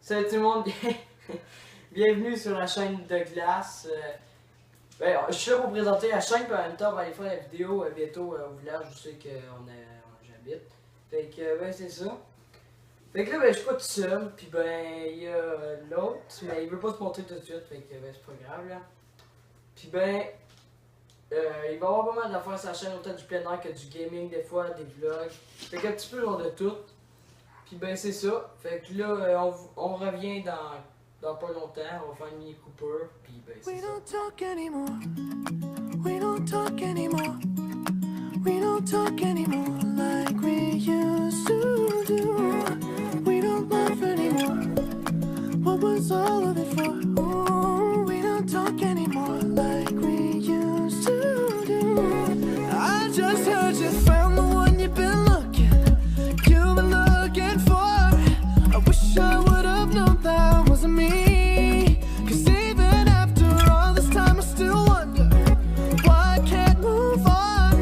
Salut tout le monde, bienvenue sur la chaîne de glace. Je suis là pour présenter la chaîne, puis en même temps, on va aller faire la vidéo bientôt au village où c'est qu'on j'habite. Fait que, c'est ça. Fait que là, je suis pas tout seul, puis il y a l'autre, mais il veut pas se montrer tout de suite, fait que, c'est pas grave, là. Puis il va y avoir pas mal d'affaires sur la chaîne, autant du plein air que du gaming, des fois, des vlogs. Fait qu'un petit peu genre de tout. Puis c'est ça. Fait que là, on revient dans pas longtemps. On va faire une mini Cooper. Puis c'est ça. We don't talk anymore. We don't talk anymore like we used to do. We don't laugh anymore. What was all of it for? Ooh, we don't talk anymore like we used to do. I just heard you found the one you've been looking for. I wish I would have known that wasn't me. Cause even after all this time I still wonder why I can't move on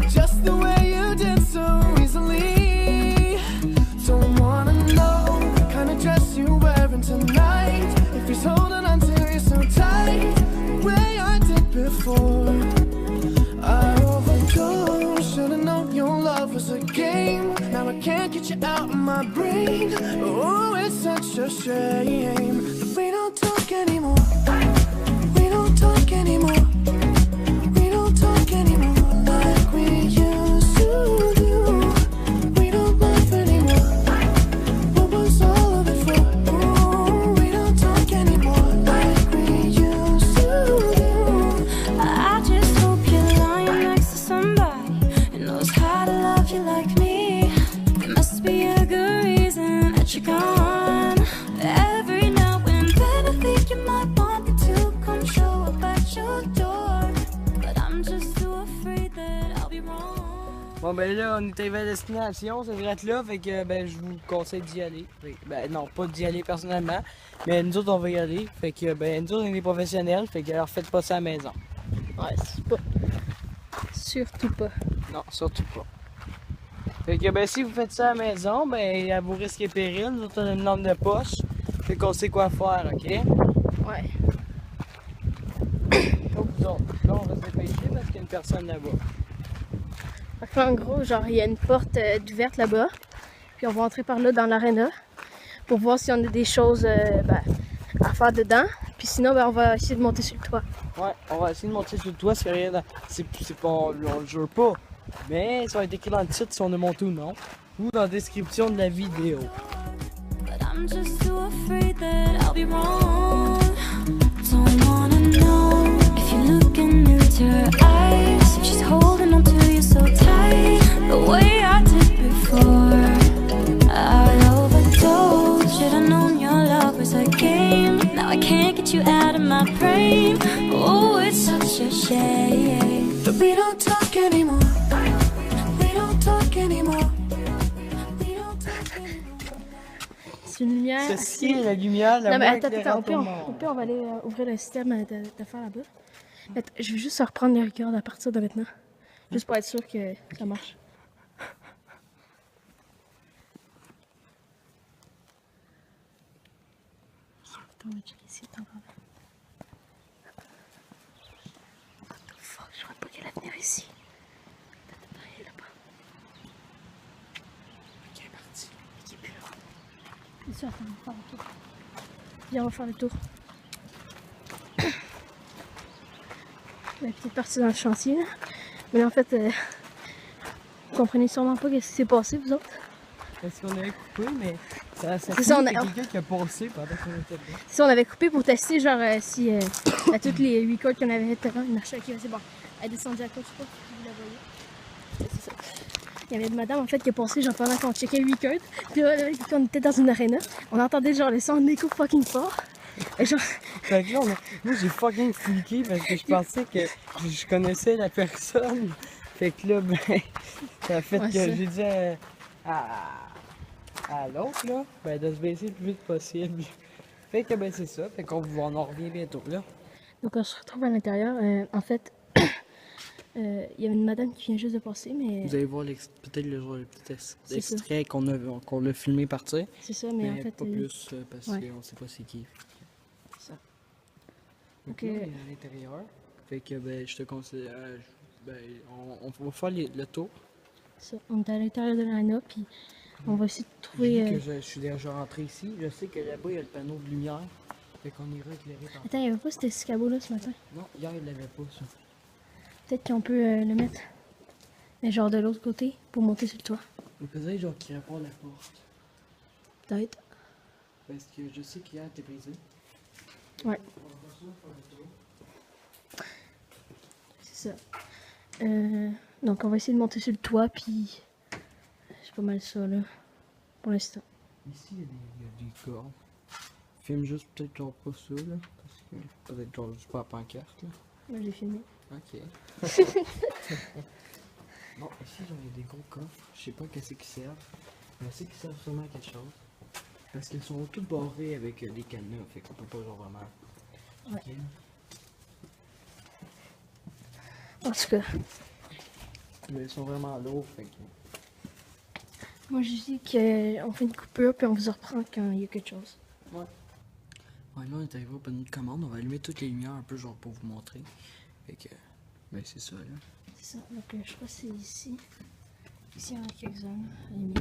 just the way you did so easily. Don't wanna know the kind of dress you're wearing tonight, if he's holding on to you so tight the way I did before. I overdosed, should've known your love was a game. Now I can't get you out of my brain. Oh, it's such a shame that we don't talk anymore. We don't talk anymore. We don't talk anymore like we used to do. We don't laugh anymore. What was all of it for? Oh, we don't talk anymore like we used to do. I just hope you're lying next to somebody who knows how to love you like me. There must be a good reason that you're gone. Every now and then I think you might want me to come show up at your door, but I'm just too afraid that I'll be wrong. Bon là, on est arrivé à destination, c'est vrai là, fait que je vous conseille d'y aller. Non, pas d'y aller personnellement, mais nous autres on va y aller. Fait que nous autres on est des professionnels, fait que alors faites pas ça à la maison. Ouais, c'est pas. Surtout pas. Non, surtout pas. Fait que si vous faites ça à la maison, à vos risques et périls, nous autres on a une lampe de poche. Fait qu'on sait quoi faire, ok? Ouais. Donc nous autres, là on va se dépêcher parce qu'il y a une personne là-bas. Fait que là, en gros, genre, il y a une porte ouverte là-bas. Puis on va entrer par là dans l'aréna pour voir si on a des choses à faire dedans. Puis sinon, on va essayer de monter sur le toit. Ouais, on va essayer de monter sur le toit, c'est rien. C'est pas. On le jure pas. Mais ça va être écrit dans le titre si on est monté ou non. Ou dans la description de la vidéo. But I'm just too afraid that I'll be wrong. Don't wanna know if you look into her eyes, if she's holding on to you so tight the way I did before. I overdosed, should've known your love was a game. Now I can't get you out of my brain. Oh, it's such a shame But we don't talk anymore. We don't talk anymore. We don't talk anymore. C'est une lumière. Ceci est la lumière, la Non, mais moins attends, éclairante au pire, au monde. on va aller ouvrir le système d'affaires là-bas. Attends, je vais juste reprendre les records à partir de maintenant. Juste pour être sûr que ça marche. Attends, on va checker ici. Attends. Fuck, je crois pas qu'elle va venir ici. Attends, elle est là-bas. Ok, elle est partie. Ok, plus là. Ici, attends, on va faire le tour. Viens, on va faire le tour. Elle est peut-être partie dans le chantier, là. Mais là, en fait, vous comprenez sûrement pas ce qui s'est passé, vous autres. Parce qu'on avait coupé, mais ça C'est ça, on a- quelqu'un qui a pensé pendant qu'on était là. Si on avait coupé pour tester, genre, si à toutes les 8 codes qu'on avait fait tout à l'heure, il marchait. Ok, c'est bon. Elle est descendue à côté, je sais pas si vous la voyez. C'est ça. Il y avait une madame, en fait, qui a passé, genre, pendant qu'on checkait 8 codes. Puis là, on était dans une arena. On entendait, genre, le son de l'écho fucking fort. Et genre, Fait que là, moi j'ai fucking freaké parce que je pensais que je connaissais la personne. Fait que là, ça a fait Ouais, que ça. j'ai dit à l'autre, là, de se baisser le plus vite possible. Fait que c'est ça, fait qu'on en revient bientôt, là. donc on se retrouve à l'intérieur. En fait, Il y avait une madame qui vient juste de passer, mais Vous allez voir peut-être le petit C'est extrait qu'on a filmé partir. c'est ça, mais en fait. pas plus parce ouais. qu'on sait pas c'est qui. Ça. Donc Ok. là, on est à l'intérieur. Fait que ben, je te conseille. On va faire le tour. Ça. On est à l'intérieur de l'arena, puis on va essayer de Vu trouver. que je suis déjà rentré ici, je sais que là-bas il y a le panneau de lumière. Fait qu'on ira éclairer par. Attends, il n'y avait pas cet escabeau-là ce matin. Non, hier il l'avait pas ça. Peut-être qu'on peut le mettre. Mais genre de l'autre côté, pour monter sur le toit. Il faisait genre qu'il répond à la porte. Peut-être. Parce que je sais qu'hier t'es brisé. Ouais. On va faire le tour. C'est ça. Donc on va essayer de monter sur le toit, puis c'est pas mal ça là, pour l'instant. Ici il y a des cordes. Filme juste peut-être genre pas ça là. Parce que peut-être genre juste pas la pancarte là. Moi je l'ai filmé. Ok. Bon, ici genre il y a des gros coffres. Je sais pas qu'est-ce qu'ils servent. Mais je sais qu'ils servent sûrement à quelque chose. Parce qu'ils sont tous barrés avec des cadenas. Fait qu'on peut pas genre vraiment. Ouais. Ok. En tout cas, Mais ils sont vraiment lourds. Fait que. moi je dis qu'on fait une coupure, puis on vous reprend quand il y a quelque chose. Ouais, là on est arrivé au panneau de commande. On va allumer toutes les lumières un peu genre pour vous montrer. Fait que. Ben c'est ça là. C'est ça. Donc je crois que c'est ici. Ici il y en a quelques-uns allumés.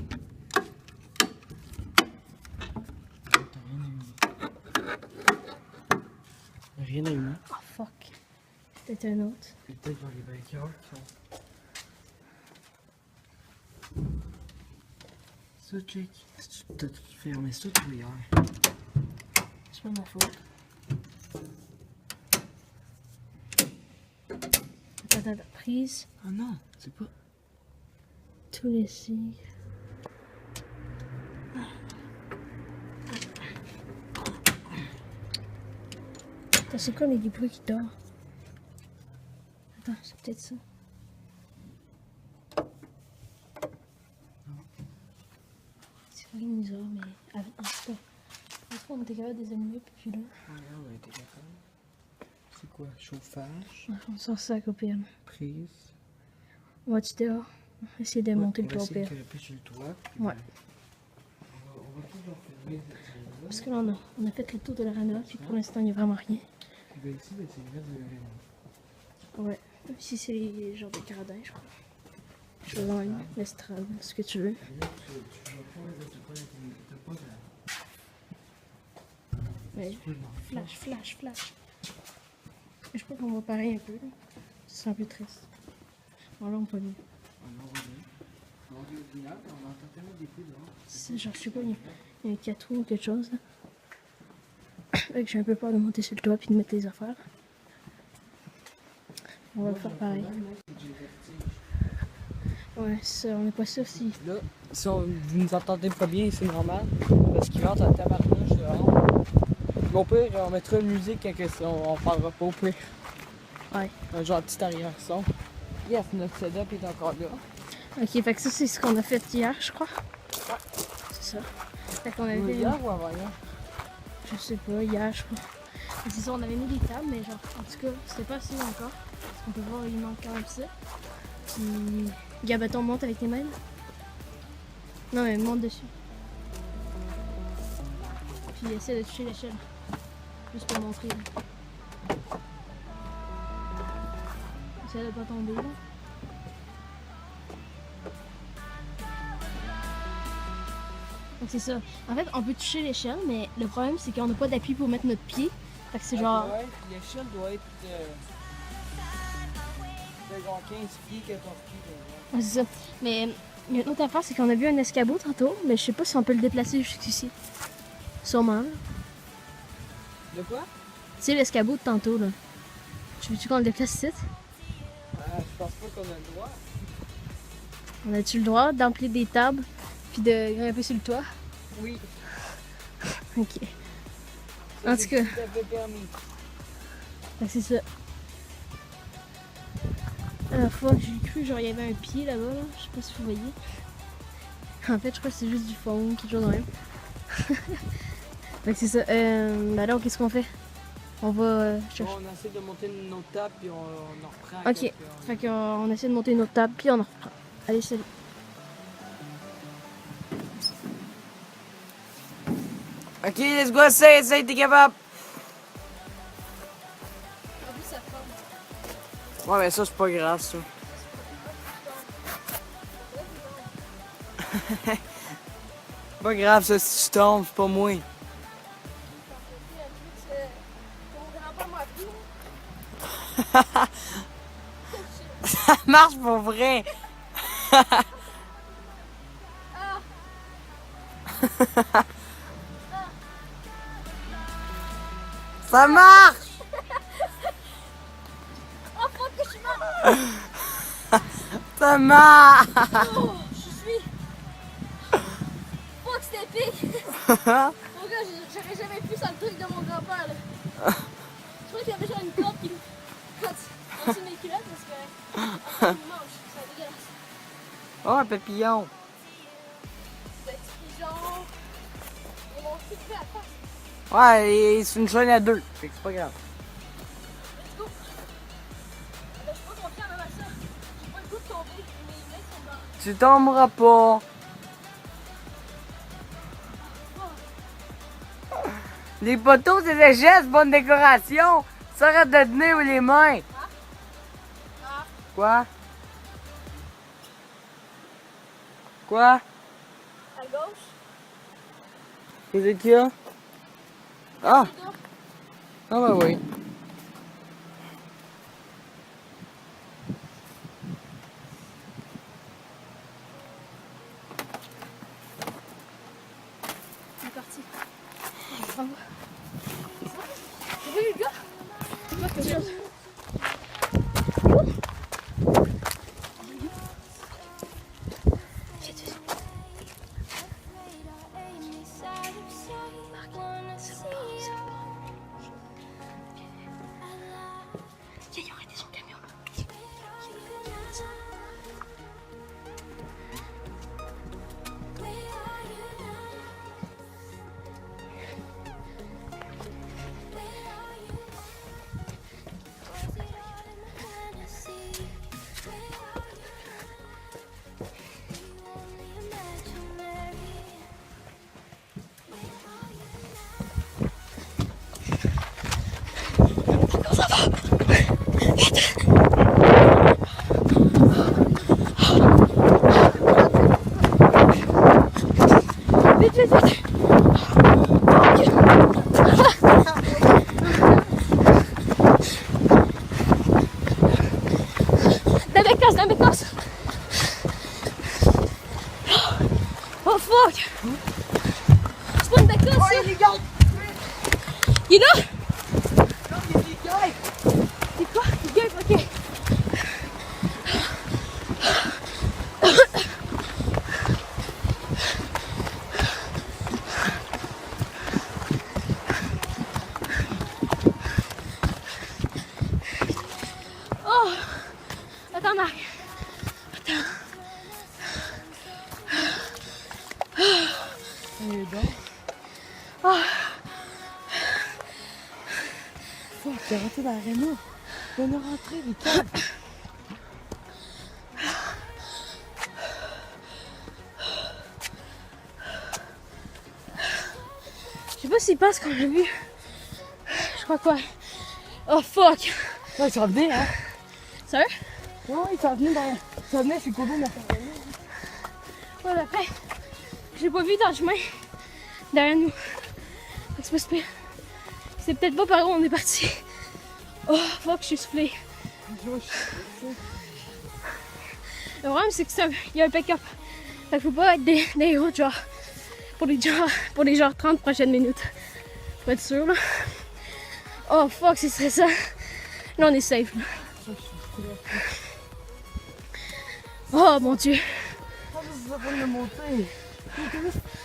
T'as rien allumé. Oh fuck. Peut-être un autre. Et peut-être genre les breakers qui sont. Ça, check. T'as-tu fermé ça toi hier? C'est pas ma faute. Attends, prise. Ah non, c'est pas. Tous les signes. Attends, c'est quoi les bruits qui dorment? Attends, c'est peut-être ça. C'est pas une bizarre, mais en tout cas, on était capable de les allumer, puis là, Ah non, on a été capable. C'est quoi? Chauffage, on sort ça au pire. prise. On va-tu dehors? On va essayer de monter le toit au On va essayer pire. de grimper sur le toit. Puis Ouais. On va toujours filmer cette scène-là. Parce que là, on a fait le tour de l'arena, puis pour l'instant, il n'y a vraiment rien. Puis ben ici, ben, c'est le reste de l'arène. Ouais. Ici, c'est les genres de gradins, je crois. Chevaline, l'estrade, ce que tu veux. Là, tu vas pas t'as pas Ouais. de. Flash, flash, flash. Je crois qu'on va pareil un peu, là. C'est un peu triste. Bon, là, on peut mieux. On va bien. On va bien, puis on entend tellement des bruits dehors. C'est genre, je sais pas, il y a un 4 roues ou quelque chose, là. Fait que j'ai un peu peur de monter sur le toit puis de mettre les affaires. On va le faire pareil. Ouais, c'est ça, on n'est pas sûr si. Là, si vous nous entendez pas bien, c'est normal. Parce qu'il rentre en tabarnouche dehors. Mais au pire, on mettra une musique quand on parlera pas au pire. Ouais. Un genre de petit arrière-son. Yes, notre setup est encore là. Ok, fait que ça, c'est ce qu'on a fait hier, je crois. C'est ça. Fait qu'on avait. Hier ou avant hier? Je sais pas, hier, je crois. Mais c'est ça, on avait mis des tables, mais genre, en tout cas, c'était pas assez encore. Parce qu'on peut voir, il manque quand même ça. Puis, Gabaton, monte avec tes mains. Non, mais monte dessus. Puis, essaie de toucher l'échelle. Juste pour montrer. Là. Essaie de pas tomber, là. Donc, c'est ça. En fait, on peut toucher l'échelle, mais le problème, c'est qu'on n'a pas d'appui pour mettre notre pied. Fait que c'est genre. Ouais, l'échelle doit être de genre 15 pieds, 14 pieds. Ouais, c'est ça. Mais il y a une autre affaire, c'est qu'on a vu un escabeau tantôt, mais je sais pas si on peut le déplacer jusqu'ici. Sûrement. Là. De quoi? Tu sais, l'escabeau de tantôt, là. Tu veux-tu qu'on le déplace ici? Je pense pas qu'on a le droit. On a-tu le droit d'emplir des tables puis de grimper sur le toit? Oui. Ok. En tout cas, Ça fait permis. fait que c'est ça. La fois que j'ai cru, genre, il y avait un pied là-bas, là. Je sais pas si vous voyez. En fait, je crois que c'est juste du fond, quelque chose de même. Fait que c'est ça. Ben alors, qu'est-ce qu'on fait? On va chercher. On essaie de monter une autre table puis on en reprend. Ok. Fait qu'on essaie de monter une autre table, puis on en reprend. Allez, salut. Ok, let's go, essaye, t'es capable. Ouais, mais ça, c'est pas grave, ça. Pas grave, ça, si tu tombes, c'est pas moi. Ça marche pour vrai. Ça marche. Oh fuck, que je suis mort! Ça marche. Oh, je suis. Fuck, c'était épique! Mon gars, j'aurais jamais pu ça le truc de mon grand-père là. Je crois qu'il y avait genre une corde qui me. En dessous de mes culottes parce que. Il mange, c'est dégueulasse. Oh, un papillon. Petit pigeon. Ils m'ont tout fait à la face. Ouais, et c'est une chaîne à deux. Fait que c'est pas grave. Let's go! Je suis pas confiant même à ça. J'ai pas le goût de tomber. Mes mains sont dans. Tu tomberas pas. Les poteaux, c'est des gestes, bonne décoration. Ça arrête de tenir les mains. Ah. Quoi? Quoi? À gauche. Qu'est-ce qu'il y a? Ah! Les gars. Ah bah oui. Il est parti. Bravo. T'as vu les gars? C'est pas quelque chose. Tiens, il y aurait des gens camions là. Vite, vite, vite! Dans mes cosses! Oh fuck! C'est pas une bécasse, ça! Il est là? C'est quoi? Il gueule, ok. Oh! Attends, Marc. Attends. Oh! Fuck, t'es rentré dans l'aréna. On est rentré, Victor. Je sais pas s'il passe qu'on l'a vu. Je crois quoi. Oh fuck! Ouais, il s'en venait, hein. Sérieux? Ouais, il s'en venait dans... Il s'en venait, je suis content de la faire. Ouais, mais après, je l'ai pas vu dans le chemin derrière nous. Fait que c'est pas super. C'est peut-être pas par où on est parti. Oh fuck, je suis soufflée. Le problème, c'est que ça, il y a un pick-up. Fait qu'il faut pas être des routes genre pour les genre 30 prochaines minutes. Faut être sûr là. Oh fuck, c'est stressant. Là, on est safe. Là. Oh mon dieu. Ça va le monter.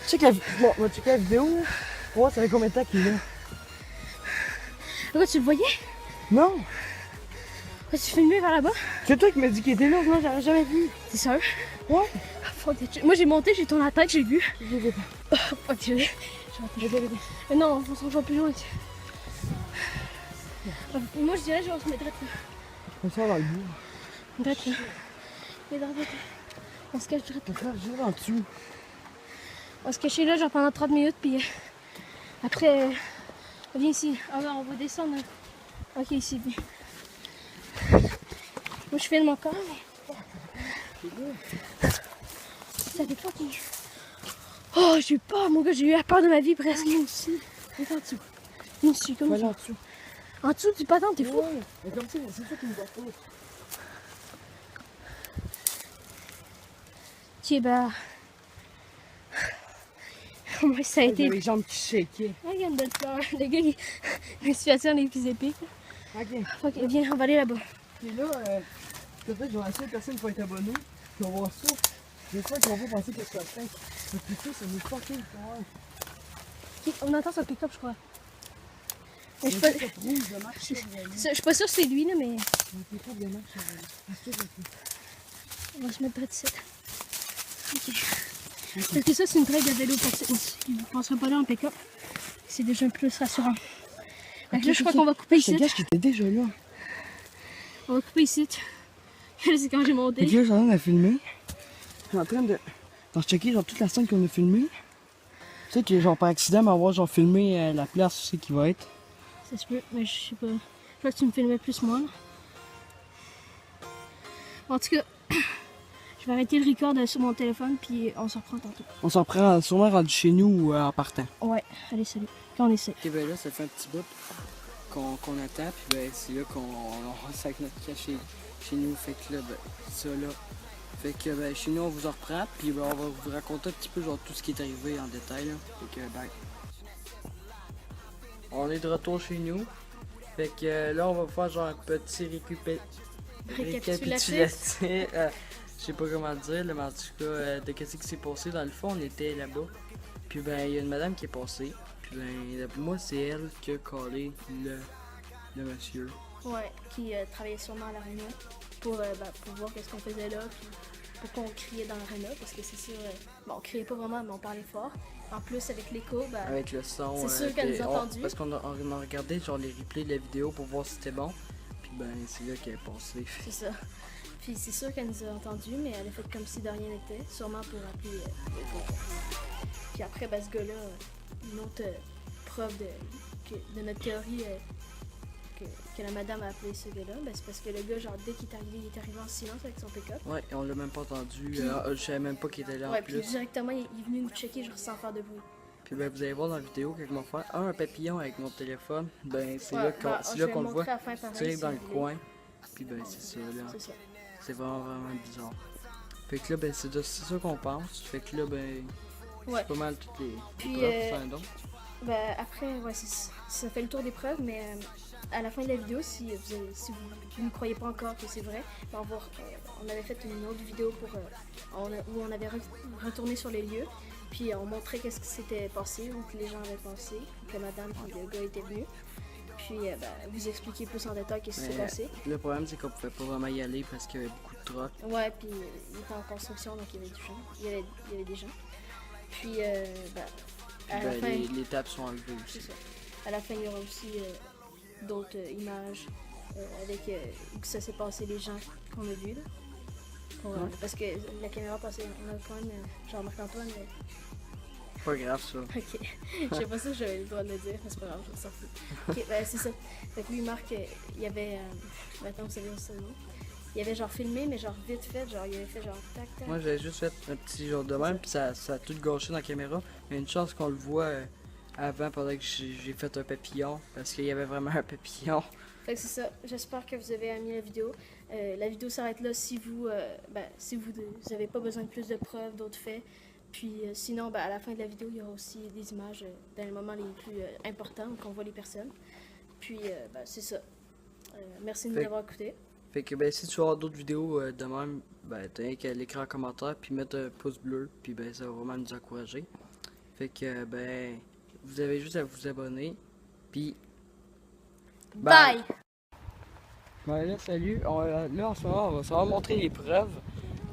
Check la... Bon, on va checker la vidéo. Pour voir ça fait combien de temps qu'il est là. Pourquoi tu le voyais? Non! Pourquoi tu filmais vers là-bas? C'est toi qui m'as dit qu'il était là, non, j'aurais jamais vu. T'es sûr? Ouais. Ah, fuck, moi j'ai monté, j'ai tourné la tête, j'ai vu. Oh fuck, j'ai vu. Mais non, on s'en va plus loin. Moi, je dirais, genre, on se mettrait là. On sort dans le bout. Drette là. Mais drette là. On se cache drette là. On va faire juste en dessous. On va se cacher là, genre, pendant 30 minutes, puis après, viens ici. Ah ouais, on va descendre. Ok, ici, viens. Moi, je filme encore, mais... Ça fait fucking... Oh, j'ai eu peur, mon gars, j'ai eu peur de ma vie presque. Moi aussi. Viens en dessous. Viens ici, comme Faut ça. aller en dessous. En dessous du patin, t'es fou. Ouais, mais comme ça, c'est ça qui me voit pas. Ok, bah... Moi, ça a été... J'avais les jambes qui shakaient. Regarde de fleur. Le gars, la situation les plus épiques. Ok. Ok, viens, on va aller là-bas. Et là, peut-être que la seule personne qui va être abonnée, qui va voir ça. J'espère qu'ils vont pas penser que c'est un fake. Mais putain, ça nous fucking peur. Ok, on entend son pick-up, je crois. Mais je suis pas... Je suis pas sûre que c'est lui, là, mais... On va se mettre près de ça. Ok. Parce que ça, c'est une traque de vélo pour ça. Il ne passera pas là en pick-up. C'est déjà plus rassurant. Donc là, je crois qu'on va couper ici. C'est le gars qui était déjà là. On va couper ici. Là, c'est quand j'ai Et monté. puis là, j'ai en train de filmer. Je suis en train de checker genre toute la scène qu'on a filmée. Tu sais que genre par accident, m'avoir genre filmé la place où c'est qui va être. Ça se peut, mais je sais pas. Je crois que tu me filmais plus moi, là. En tout cas, je vais arrêter le record sur mon téléphone, puis on se reprend tantôt. On s'en prend sûrement rendu chez nous en partant. Ouais, allez, salut. Quand on essaie. Ok, ben là, ça fait un petit bout qu'on attend, puis ben c'est là qu'on sac notre cas chez nous. Fait que là, ben, ça là. Fait que ben, chez nous, on vous en reprend, puis ben, on va vous raconter un petit peu genre tout ce qui est arrivé en détail. Là. Fait que ben. On est de retour chez nous. Fait que là, on va faire genre un petit récapitulatif. Je sais pas comment dire, là, mais en tout cas, de qu'est-ce qui s'est passé. Dans le fond, on était là-bas. Puis ben, il y a une madame qui est passée. Puis ben, pour moi, c'est elle qui a collé le monsieur. Ouais, qui travaillait sûrement à l'aréna pour voir qu'est-ce qu'on faisait là, puis pourquoi on criait dans l'aréna, parce que c'est sûr, bon, on criait pas vraiment, mais on parlait fort. En plus, avec l'écho, Avec le son. c'est sûr qu'elle nous a entendus. Parce qu'on a regardé genre les replays de la vidéo pour voir si c'était bon. Puis ben, c'est là qu'elle est passée. C'est ça. Puis c'est sûr qu'elle nous a entendus, mais elle a fait comme si de rien n'était, sûrement pour appeler les autres. Puis après, ben, ce gars-là, une autre preuve de notre théorie que la madame a appelé ce gars-là, ben, c'est parce que le gars, genre, dès qu'il est arrivé en silence avec son pick-up. Ouais, et on l'a même pas entendu. Puis- Je savais même pas qu'il était là Ouais, en puis plus. directement, il est venu nous checker, genre, sans faire de bruit. Puis ben, vous allez voir dans la vidéo quand je vais faire un papillon avec mon téléphone. Ben, c'est Ouais, là ben, c'est je là vais qu'on le voit. montrer à la fin, pareil, Tirer si dans le vous voulez. coin. Puis ben, c'est ça là. C'est ça. C'est vraiment bizarre. Fait que là, ben, c'est ça qu'on pense. Fait que là, ben, Ouais. c'est pas mal toutes les Puis, preuves, c'est un don. Ben, après, ouais, ça fait le tour des preuves, mais à la fin de la vidéo, si vous ne croyez pas encore que c'est vrai, ben, on avait fait une autre vidéo où on avait retourné sur les lieux, puis on montrait qu'est-ce qui s'était passé, ou que les gens avaient pensé, ou que madame et le gars étaient venus. Puis ben, vous expliquer plus en détail qu'est-ce qui s'est passé. Le problème, c'est qu'on pouvait pas vraiment y aller parce qu'il y avait beaucoup de trocs. Ouais, puis il était en construction, donc il y avait du gens. Il y avait des gens. Puis, ben, à la Ben, fin... les tables sont enlevées C'est aussi. ça. À la fin, il y aura aussi d'autres images avec où ça s'est passé, les gens qu'on a vus. Là. Parce que la caméra passait, on a quand même genre Marc-Antoine. Pas grave ça. Ok. Je sais pas si j'avais le droit de le dire, mais c'est pas grave, je vais sortir. Ok, ben c'est ça. Fait que lui, Marc, il y avait. Maintenant, vous savez où c'est, non? Il avait genre filmé, mais genre vite fait, genre il avait fait genre tac tac. Moi, j'avais juste fait un petit genre de même, puis ça a tout gâché dans la caméra. Mais une chance qu'on le voit avant, pendant que j'ai fait un papillon, parce qu'il y avait vraiment un papillon. Fait que c'est ça. J'espère que vous avez aimé la vidéo. La vidéo s'arrête là si vous avez pas besoin de plus de preuves, d'autres faits. Puis sinon, ben, à la fin de la vidéo, il y aura aussi des images dans les moments les plus importants où on voit les personnes. Puis ben, c'est ça. Merci de nous avoir écoutés. Fait que ben, si tu veux avoir d'autres vidéos de même, ben t'as qu'à l'écrire en commentaire, puis mettre un pouce bleu, puis ben ça va vraiment nous encourager. Fait que ben, vous avez juste à vous abonner, puis Bye! Ben là, salut. Là, en ce moment, on va savoir montrer les preuves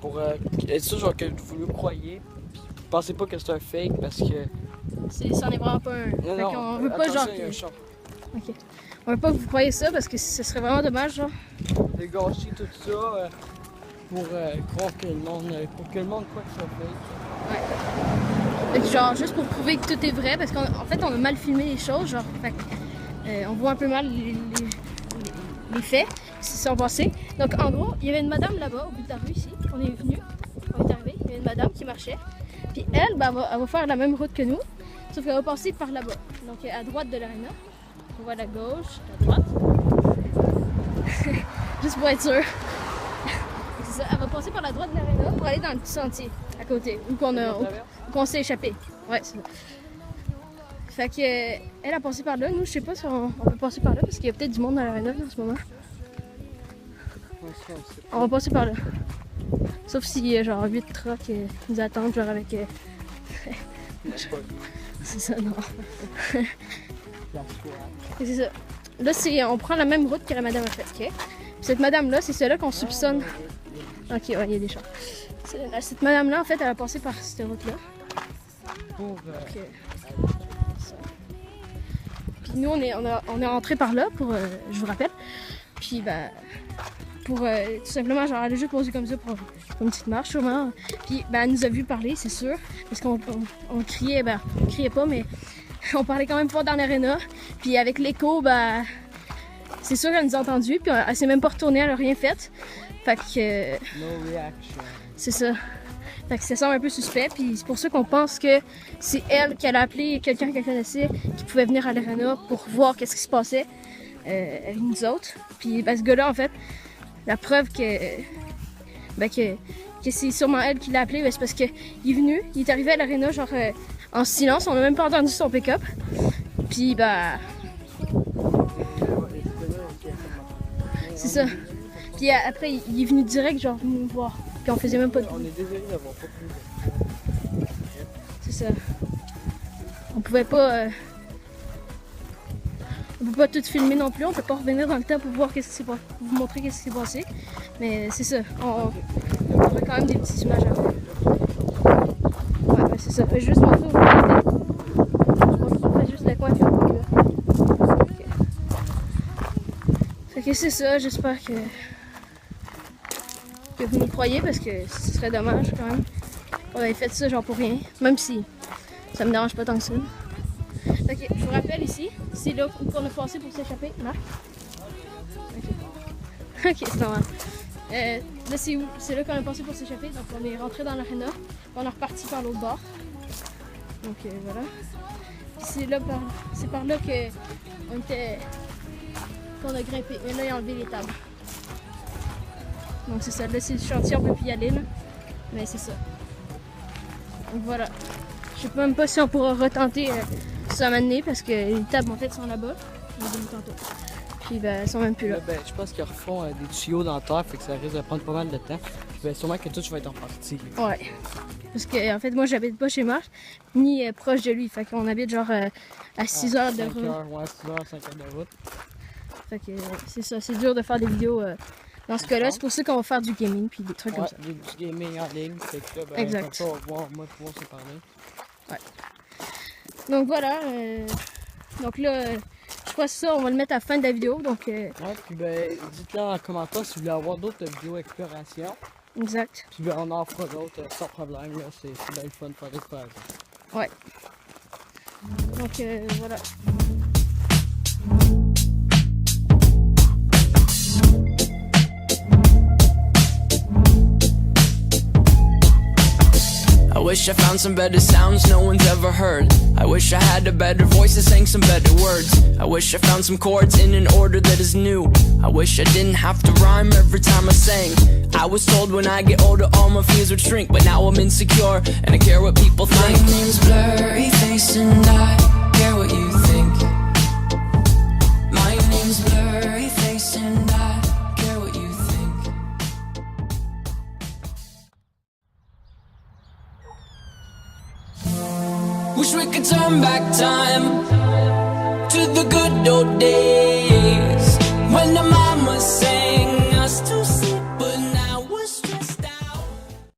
pour être sûr genre, que vous nous croyez. Puis pensez pas que c'est un fake parce que. C'en est vraiment pas un. Non, Fait non, qu'on veut pas attention, genre il y a un que... chat. Ok. On veut pas que vous croyez ça parce que ce serait vraiment dommage, genre. J'ai gâché tout ça pour croire que le monde, pour que le monde croit que ça fait. Fait que genre, juste pour prouver que tout est vrai, parce qu'en fait, on a mal filmé les choses, genre, fait que, on voit un peu mal les faits qui se sont passés. Donc, en gros, il y avait une madame là-bas, au bout de la rue ici, on est venu, on est arrivé, il y avait une madame qui marchait. Puis elle, ben, elle va faire la même route que nous, sauf qu'elle va passer par là-bas. Donc, à droite de l'aréna. On voit la gauche, la droite. Juste pour être sûr. C'est ça, elle va passer par la droite de l'aréna pour aller dans le petit sentier à côté, où qu'on s'est échappé. Ouais, c'est ça. Fait que elle a passé par là. Nous, je sais pas si on peut passer par là parce qu'il y a peut-être du monde dans l'aréna en ce moment. On va passer par là. Sauf s'il y a genre 8 trucks qui nous attendent, genre avec. C'est ça, non. C'est ça. Là, on prend la même route que la madame a faite, ok? Puis cette madame-là, c'est celle-là qu'on soupçonne. Ok, ouais, il y a des champs. Cette madame-là, en fait, elle a passé par cette route-là. Puis nous, on est rentré par là, je vous rappelle. Puis, ben, pour tout simplement, genre, aller juste poser comme ça pour une petite marche, sûrement. Puis, ben, elle nous a vu parler, c'est sûr. Parce qu'on criait, ben, on criait pas, mais on parlait quand même pas dans l'aréna. Puis, avec l'écho, ben, c'est sûr qu'elle nous a entendus. Puis, elle s'est même pas retournée, elle a rien fait. Fait que. No reaction. C'est ça. Fait que ça semble un peu suspect. Puis, c'est pour ça qu'on pense que c'est elle qui a appelé quelqu'un qu'elle connaissait qui pouvait venir à l'aréna pour voir qu'est-ce qui se passait avec nous autres. Puis, ben, ce gars-là, en fait, la preuve que c'est sûrement elle qui l'a appelé, ben, c'est parce qu'il est venu, il est arrivé à l'aréna genre en silence, on n'a même pas entendu son pick-up. Puis bah c'est ça. Puis après il est venu direct genre nous voir. Puis on faisait même pas de... On est désolé d'avoir pas pu. C'est ça. On pouvait pas on peut pas tout filmer non plus, on peut pas revenir dans le temps pour voir qu'est-ce qui s'est passé, pour vous montrer qu'est-ce qui s'est passé. Mais c'est ça, on aurait quand même des petites images à faire. Ouais, ben c'est ça, fait juste montrer au on fait juste le coin puis on va là. Fait que c'est ça, j'espère que vous nous croyez parce que ce serait dommage quand même. On avait fait ça genre pour rien, même si ça me dérange pas tant que ça. Ok, je vous rappelle ici, c'est là où on a passé pour s'échapper, Marc. Ok, c'est normal. Là c'est où? C'est là qu'on a passé pour s'échapper, donc on est rentré dans l'aréna, on est reparti par l'autre bord. Donc voilà. C'est par là qu'on a grimpé, mais là il a enlevé les tables. Donc c'est ça, là c'est le chantier, on peut plus y aller là. Mais c'est ça. Donc voilà. Je sais même pas si on pourra retenter ça m'amener parce que les tables en fait sont là-bas. On les a mis tantôt. Puis ben elles sont même plus là. Ben, je pense qu'ils refont des tuyaux dans la terre, fait que ça risque de prendre pas mal de temps. Puis ben, sûrement que tout va être en partie. Ouais. Parce que en fait moi j'habite pas chez Marc, ni proche de lui. Fait qu'on habite genre à 6 heures de route. 5 heures, ouais, 6 heures, 5 heures de route. Fait que c'est ça, c'est dur de faire des vidéos dans ce cas-là. C'est pour ça qu'on va faire du gaming puis des trucs comme ça. Du gaming en ligne, fait que là, ben, exact. comme ça, on va pouvoir se parler. Ouais. Donc voilà. Donc là, je crois que ça, on va le mettre à la fin de la vidéo. Donc, ouais, puis ben, dites-le en commentaire si vous voulez avoir d'autres vidéos exploration. exact. Puis ben, on en fera d'autres sans problème. Là, c'est bien le fun de faire l'exploration. Ouais. Donc voilà. I wish I found some better sounds no one's ever heard. I wish I had a better voice that sang some better words. I wish I found some chords in an order that is new. I wish I didn't have to rhyme every time I sang. I was told when I get older all my fears would shrink, but now I'm insecure and I care what people think. My name's Blurry Face and I care what you think. My name's Blurry Face and I care what you think. Wish we could turn back time to the good old days.